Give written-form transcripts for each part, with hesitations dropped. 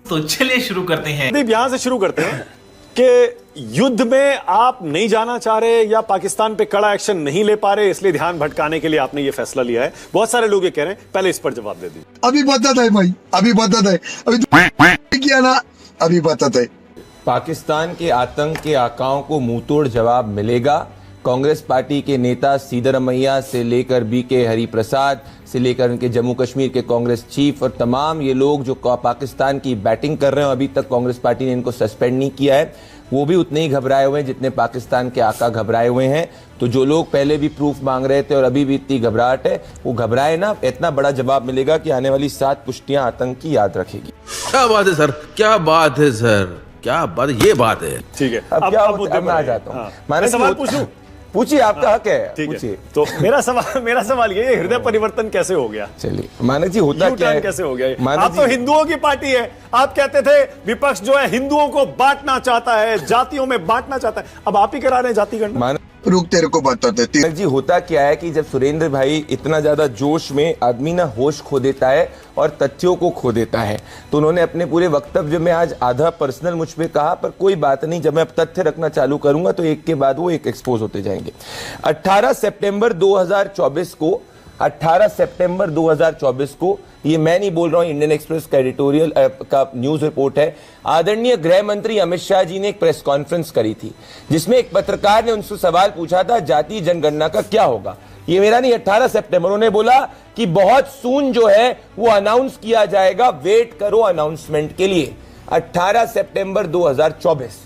तो चलिए शुरू करते हैं। प्रदीप, यहां से शुरू करते हैं कि युद्ध में आप नहीं जाना चाह रहे या पाकिस्तान पे कड़ा एक्शन नहीं ले पा रहे, इसलिए ध्यान भटकाने के लिए आपने ये फैसला लिया है। बहुत सारे लोग ये कह रहे हैं, पहले इस पर जवाब दे दीजिए। अभी बता है भाई, अभी बता है, अभी किया ना, अभी बता है। पाकिस्तान के आतंक के आकाओं को मुंहतोड़ जवाब मिलेगा। कांग्रेस पार्टी के नेता सिद्धरमैया से लेकर बीके हरिप्रसाद से लेकर उनके जम्मू कश्मीर के कांग्रेस चीफ और तमाम ये लोग जो पाकिस्तान की बैटिंग कर रहे हैं, अभी तक कांग्रेस पार्टी ने इनको सस्पेंड नहीं किया है, वो भी उतने ही घबराए हुए हैं जितने पाकिस्तान के आका घबराए हुए हैं। तो जो लोग पहले भी प्रूफ मांग रहे थे और अभी भी इतनी घबराहट है, वो घबराए ना, इतना बड़ा जवाब मिलेगा कि आने वाली 7 पुष्टियां आतंक की याद रखेगी। क्या बात है सर, क्या बात है सर, क्या बात है, ये बात है। ठीक है, अब क्या होता है, मैं आ जाता हूँ। मैं सवाल पूछूं? पूछिए, आपका हक है, ठीक पूछिए। है। तो मेरा सवाल ये, हृदय परिवर्तन कैसे हो गया? चलिए मानक जी, होता क्या है, कैसे हो गया? मानक आप तो हिंदुओं की पार्टी है, आप कहते थे विपक्ष जो है हिंदुओं को बांटना चाहता है, जातियों में बांटना चाहता है, अब आप ही करा रहे हैं जाति गणना। रुक, तेरे को बताते थे जी। होता क्या है कि जब सुरेंद्र भाई इतना ज्यादा जोश में आदमी ना होश खो देता है और तथ्यों को खो देता है, तो उन्होंने अपने पूरे वक्तव्य में आज आधा पर्सनल मुझ पे कहा, पर कोई बात नहीं, जब मैं अब तथ्य रखना चालू करूंगा तो एक के बाद वो एक एक्सपोज होते जाएंगे। 18 सितंबर 2024 को 18 सितंबर 2024 को, ये मैं नहीं बोल रहा हूं, इंडियन एक्सप्रेस का एडिटोरियल का न्यूज रिपोर्ट है, आदरणीय गृह मंत्री अमित शाह जी ने एक प्रेस कॉन्फ्रेंस करी थी जिसमें एक पत्रकार ने उनसे सवाल पूछा था जातीय जनगणना का क्या होगा। ये मेरा नहीं, 18 सितंबर उन्होंने बोला कि बहुत सून जो है वो अनाउंस किया जाएगा, वेट करो अनाउंसमेंट के लिए। 18 सितंबर 2024।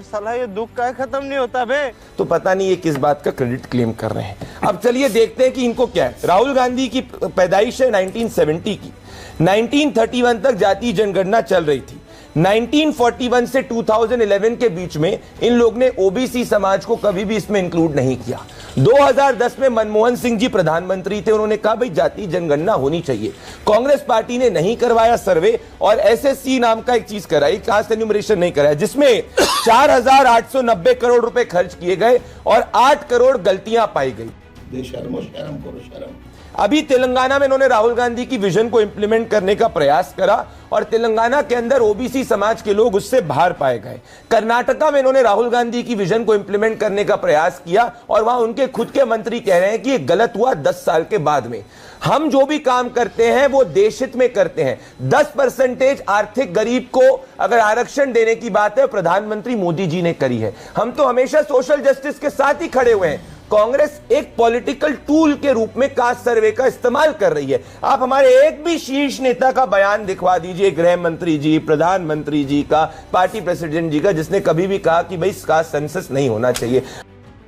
साला ये दुख का खत्म नहीं होता बे। तो पता नहीं ये किस बात का क्रेडिट क्लेम कर रहे हैं। अब चलिए देखते हैं कि इनको क्या है। राहुल गांधी की पैदाइश है 1970 की, 1931 तक जातीय जनगणना चल रही थी। 1941 से 2011 के बीच में इन लोग ने ओबीसी समाज को कभी भी इसमें इंक्लूड नहीं किया। 2010 में मनमोहन सिंह जी प्रधानमंत्री थे, उन्होंने कहा भाई जातीय जनगणना होनी चाहिए। कांग्रेस पार्टी ने नहीं करवाया सर्वे और एसएससी नाम का एक चीज कराई, कास्ट एन्यूमरेशन नहीं कराया, जिसमें 4,890 करोड़ रुपए खर्च किए गए और 8 करोड़ गलतियां पाई गई। शर्म करो, शर्म। अभी तेलंगाना में इन्होंने राहुल गांधी की विजन को इंप्लीमेंट करने का प्रयास करा और तेलंगाना के अंदर ओबीसी समाज के लोग उससे बाहर पाए गए। कर्नाटका में इन्होंने राहुल गांधी की विजन को इंप्लीमेंट करने का प्रयास किया और वहां उनके खुद के मंत्री कह रहे हैं कि ये गलत हुआ 10 साल के बाद में। हम जो भी काम करते हैं वो देश हित में करते हैं। 10% आर्थिक गरीब को अगर आरक्षण देने की बात है, प्रधानमंत्री मोदी जी ने करी है। हम तो हमेशा सोशल जस्टिस के साथ ही खड़े हुए हैं। कांग्रेस एक पॉलिटिकल टूल के रूप में कास्ट सर्वे का इस्तेमाल कर रही है। आप हमारे एक भी शीर्ष नेता का बयान दिखवा दीजिए, गृह मंत्री जी, प्रधानमंत्री जी का, पार्टी प्रेसिडेंट जी का, जिसने कभी भी कहा कि भाई कास्ट सेंसस नहीं होना चाहिए।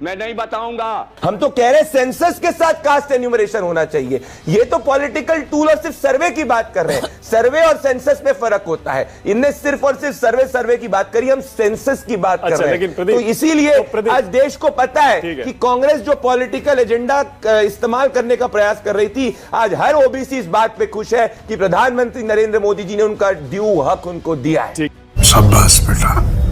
मैं नहीं बताऊंगा। हम तो कह रहे हैं सेंसस के साथ कास्ट एन्यूमरेशन होना चाहिए। ये तो पॉलिटिकल टूल और सिर्फ सर्वे की बात कर रहे हैं। सर्वे और सेंसस में फर्क होता है। इनने सिर्फ और सिर्फ सर्वे की बात करी, हम सेंसस की बात कर रहे हैं। तो इसीलिए आज देश को पता है कि कांग्रेस जो पॉलिटिकल एजेंडा इस्तेमाल करने का प्रयास कर रही थी, आज हर ओबीसी इस बात पे खुश है कि प्रधानमंत्री नरेंद्र मोदी जी ने उनका ड्यू हक उनको दिया है। शाबाश बेटा।